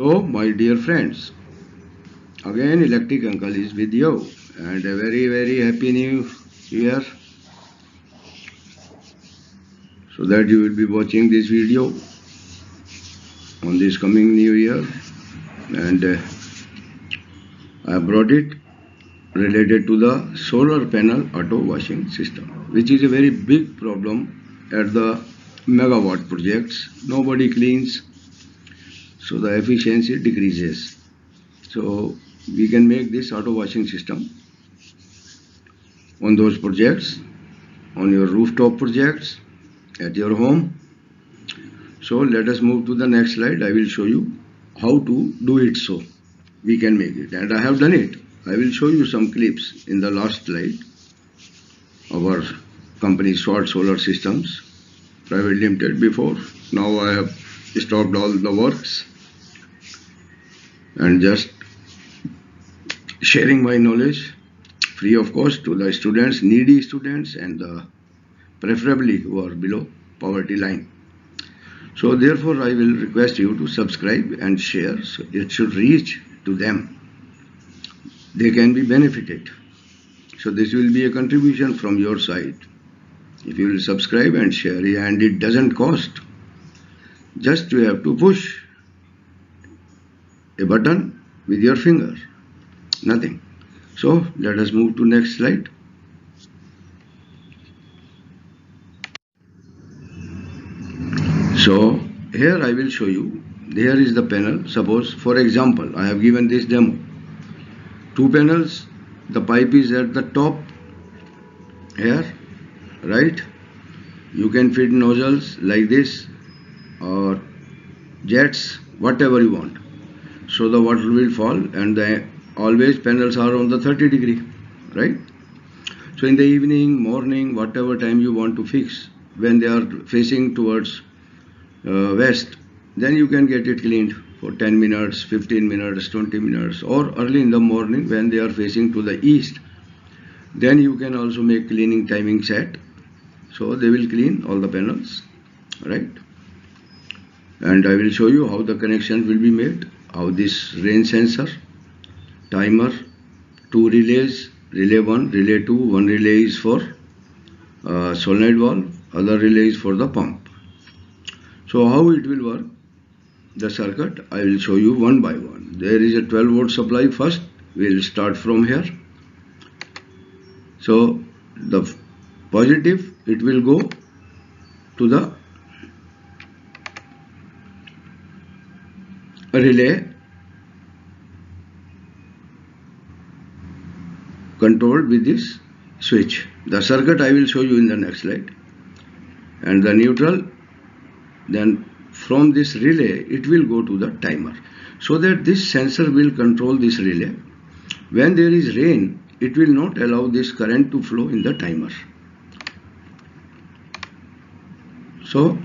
So, my dear friends, again Electric Uncle is with you, and a very happy new year. So that you will be watching this video on this coming new year, and I brought it related to the solar panel auto washing system, which is a very big problem at the megawatt projects. Nobody cleans, so the efficiency decreases. So we can make this auto washing system on those projects, on your rooftop projects, at your home. So let us move to the next slide. I will show you how to do it so we can make it, and I have done it. I will show you some clips in the last slide. Our company Sword Solar Systems Private Limited before. Now I have stopped all the works and just sharing my knowledge free of cost to the students, needy students, and preferably who are below poverty line. So therefore I will request you to subscribe and share, so it should reach to them. They can be benefited. So this will be a contribution from your side. If you will subscribe and share, and it doesn't cost. Just you have to push a button with your finger. Nothing. So let us move to next slide. So here I will show you. Here is the panel. Suppose, for example, I have given this demo. Two panels. The pipe is at the top here, right? You can fit nozzles like this or jets, whatever you want. So the water will fall, and always panels are on the 30 degree, right? So in the evening, morning, whatever time you want to fix, when they are facing towards west, then you can get it cleaned for 10 minutes, 15 minutes, 20 minutes, or early in the morning when they are facing to the east. Then you can also make cleaning timing set. So they will clean all the panels, right? And I will show you how the connection will be made, how this rain sensor, timer, two relays, relay 1, relay 2, one relay is for solenoid valve, other relay is for the pump. So how it will work, the circuit, I will show you one by one. There is a 12 volt supply first. We will start from here. So the positive, it will go to the relay controlled with this switch. The circuit I will show you in the next slide. And the neutral, then from this relay it will go to the timer, so that this sensor will control this relay. When there is rain, it will not allow this current to flow in the timer. So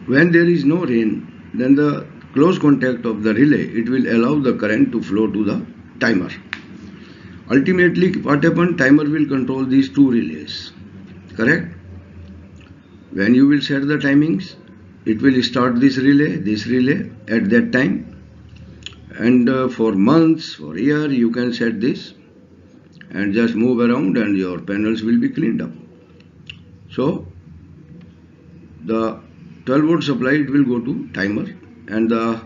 when there is no rain, then the close contact of the relay, it will allow the current to flow to the timer. Ultimately what happens, timer will control these two relays, correct? When you will set the timings, it will start this relay at that time, and for months, for year, you can set this and just move around and your panels will be cleaned up. So the 12 volt supply, it will go to timer, and the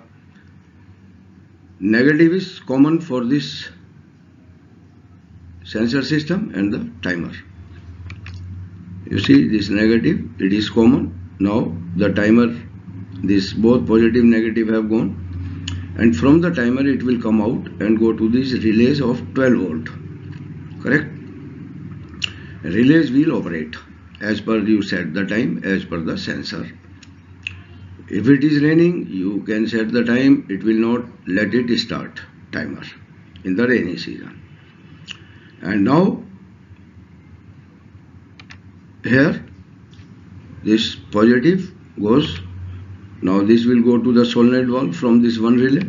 negative is common for this sensor system and the timer. You see this negative, it is common. Now the timer, this both positive negative have gone, and from the timer it will come out and go to these relays of 12 volt, correct? Relays will operate as per you set the time as per the sensor. If it is raining, you can set the time, it will not let it start timer in the rainy season. And now here this positive goes, now this will go to the solenoid valve from this one relay,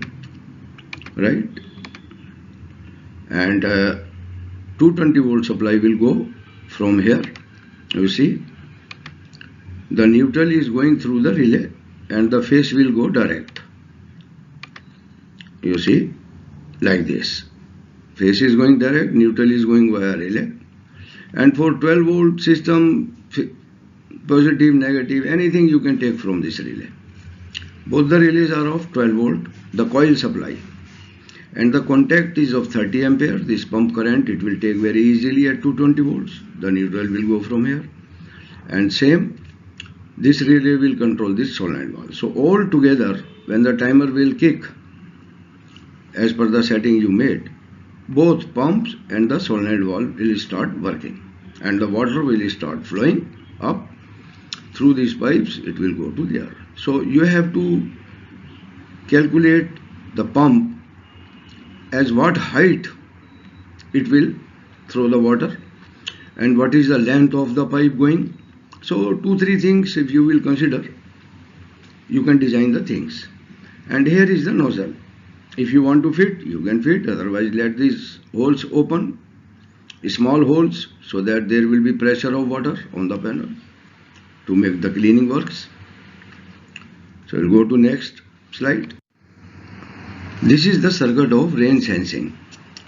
right? And 220 volt supply will go from here. You see the neutral is going through the relay and the phase will go direct. You see, like this. Phase is going direct, neutral is going via relay. And for 12 volt system, positive, negative, anything you can take from this relay. Both the relays are of 12 volt, the coil supply. And the contact is of 30 ampere. This pump current, it will take very easily at 220 volts. The neutral will go from here. And same, this relay will control this solenoid valve. So all together, when the timer will kick, as per the setting you made, both pumps and the solenoid valve will start working. And the water will start flowing up through these pipes, it will go to there. So you have to calculate the pump as what height it will throw the water and what is the length of the pipe going. So 2-3 things if you will consider, you can design the things. And here is the nozzle. If you want to fit, you can fit, otherwise let these holes open, small holes, so that there will be pressure of water on the panel to make the cleaning works. So we'll go to next slide. This is the circuit of rain sensing,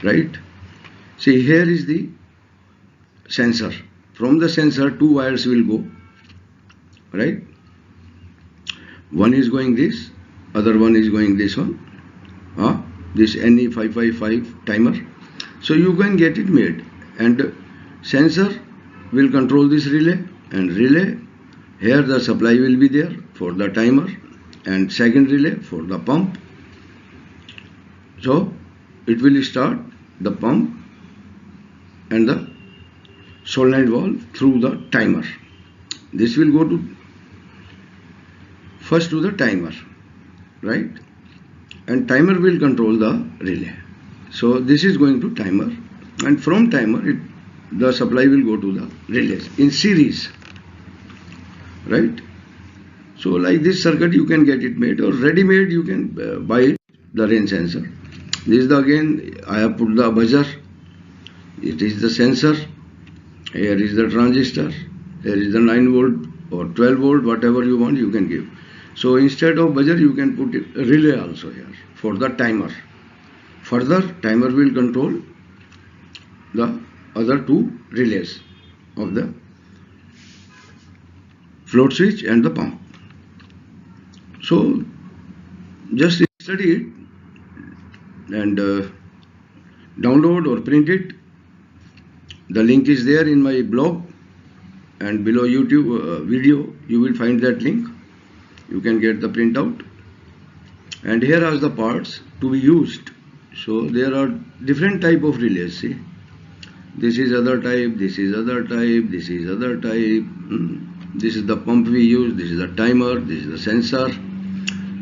right? See, here is the sensor. From the sensor, 2 wires will go, right? One is going this, other one is going this one. This NE555 timer. So you can get it made, and sensor will control this relay, and relay, here the supply will be there for the timer, and second relay for the pump. So it will start the pump and the solenoid valve through the timer. This will go to first to the timer, right? And timer will control the relay. So this is going to timer, and from timer the supply will go to the relays in series, right? So like this circuit you can get it made, or ready made you can buy the rain sensor. This is the, again I have put the buzzer. It is the sensor. Here is the transistor. Here is the 9 volt or 12 volt, whatever you want you can give. So instead of buzzer you can put it relay also here for the timer. Further, timer will control the other 2 relays of the float switch and the pump. So just study it and download or print it. The link is there in my blog, and below YouTube video you will find that link. You can get the printout, and here are the parts to be used. So there are different type of relays. See, this is other type, this is other type, this is other type. This is the pump we use, this is the timer, this is the sensor,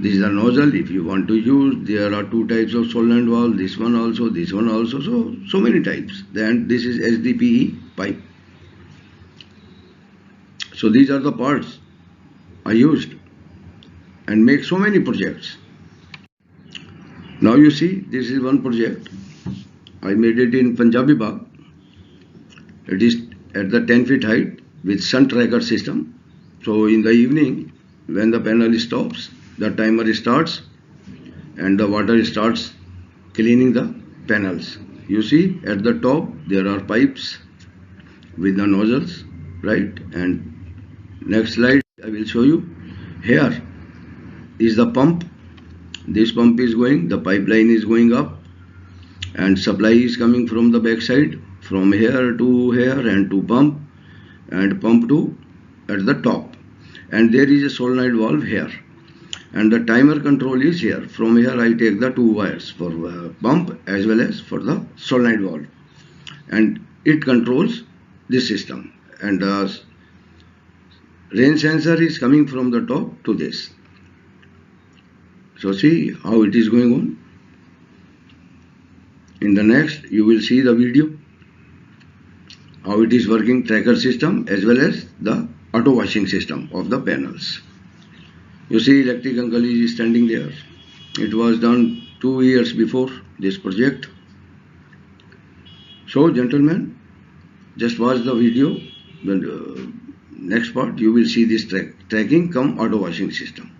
this is the nozzle. If you want to use, there are 2 types of solenoid valve, this one also, this one also, so many types. Then this is SDPE pipe. So these are the parts I used and make so many projects. Now you see, this is one project. I made it in Punjabi Bagh. It is at the 10 feet height with sun tracker system. So in the evening, when the panel stops, the timer starts and the water starts cleaning the panels. You see, at the top there are pipes with the nozzles, right? And next slide I will show you. Here is the pump. This pump is going, the pipeline is going up, and supply is coming from the back side, from here to here, and to pump, and pump to at the top. And there is a solenoid valve here, and the timer control is here. From here I take the 2 wires for pump as well as for the solenoid valve, and it controls this system. And rain sensor is coming from the top to this. So see how it is going on. In the next you will see the video how it is working, tracker system as well as the auto washing system of the panels. You see electric uncle is standing there. It was done 2 years before this project. So gentlemen, just watch the video. Next part you will see this tracking cum auto washing system.